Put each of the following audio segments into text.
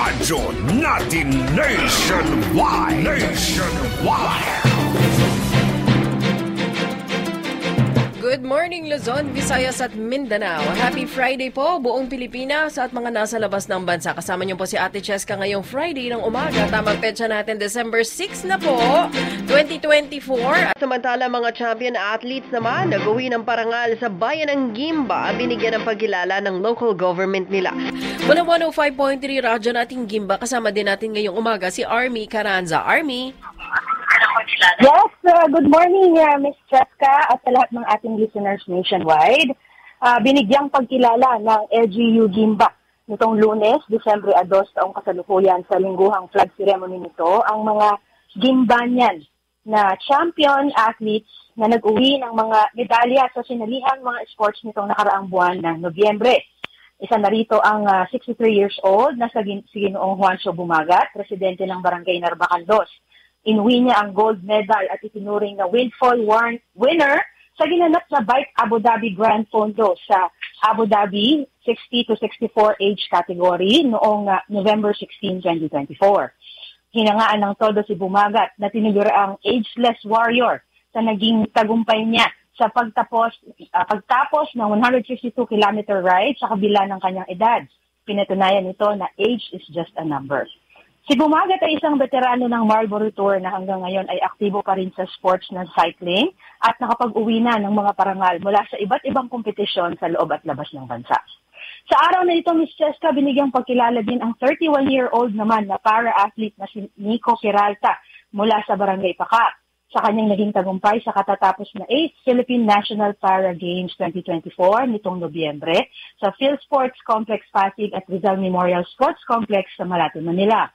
Radyo natin nationwide. Good morning Luzon, Visayas at Mindanao. Happy Friday po buong Pilipinas at mga nasa labas ng bansa. Kasama niyo po si Ate Cheska ngayong Friday ng umaga. Tamang petsa natin December 6 na po, 2024. At samantala mga champion athletes naman nag-uwi ng parangal sa bayan ng Gimba, binigyan ng pagkilala ng local government nila. Mula 105.3 Radyo nating Gimba, kasama din natin ngayong umaga si Army Caranza. Army? Yes, good morning Ms. Cheska at sa lahat ng ating listeners nationwide. Binigyang pagkilala ng LGU Gimba nitong Lunes, Disyembre 2 taong kasalukuyan sa lingguhang flag ceremony nito ang mga Gimbanian na champion athletes na nag-uwi ng mga medalya sa sinalihang mga sports nitong nakaraang buwan ng Nobyembre. Isa na rito ang 63 years old na si Ginoong Juancho Bumagat, presidente ng Barangay Narbacan 2. Inuwi niya ang gold medal at itinuring na windfall winner sa ginanap na Bike Abu Dhabi Grand Fondo sa Abu Dhabi 60 to 64 age category noong November 16, 2024. Hinangaan ng todo si Bumagat na tinigura ang ageless warrior sa naging tagumpay niya sa pagtapos ng 152-kilometer ride sa kabila ng kanyang edad. Pinatunayan nito na age is just a number. Si Bumagat ay isang veterano ng Marlboro Tour na hanggang ngayon ay aktibo pa rin sa sports ng cycling at nakapag-uwi na ng mga parangal mula sa iba't ibang kompetisyon sa loob at labas ng bansa. Sa araw na ito, Ms. Cheska, binigyang pagkilala din ang 31-year-old naman na para-athlete na si Nico Peralta mula sa Barangay Paca sa kanyang naging tagumpay sa katatapos na 8th Philippine National Para Games 2024 nitong Nobyembre sa PhilSports Complex Pasig at Rizal Memorial Sports Complex sa Malato, Manila.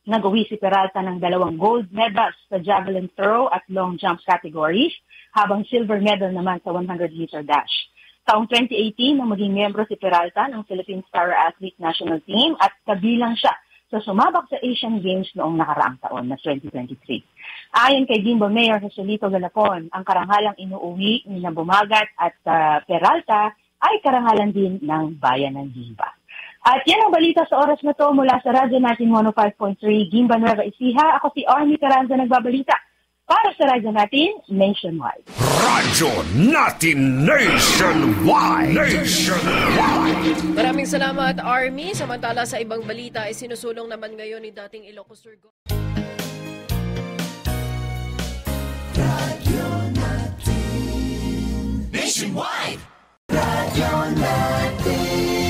Nag-uwi si Peralta ng 2 gold medals sa javelin throw at long jump categories, habang silver medal naman sa 100-meter dash. Taong 2018 nang maging miyembro si Peralta ng Philippine Para-Athlete National Team at kabilang siya sa sumabak sa Asian Games noong nakaraang taon na 2023. Ayon kay Gimba Mayor Joselito Galapon, ang karangalang inuuwi ni Bumagat at Peralta ay karangalan din ng bayan ng Gimba. At yan ang balita sa oras na to mula sa Radyo natin 105.3 Gimba Nueva Ecija. Ako si Army Caranza nagbabalita para sa Radyo natin Nationwide. Radyo natin Nationwide. Maraming salamat Army. Samantala sa ibang balita ay sinusulong naman ngayon ni dating Ilocos Sur Radyo natin Nationwide. Radyo natin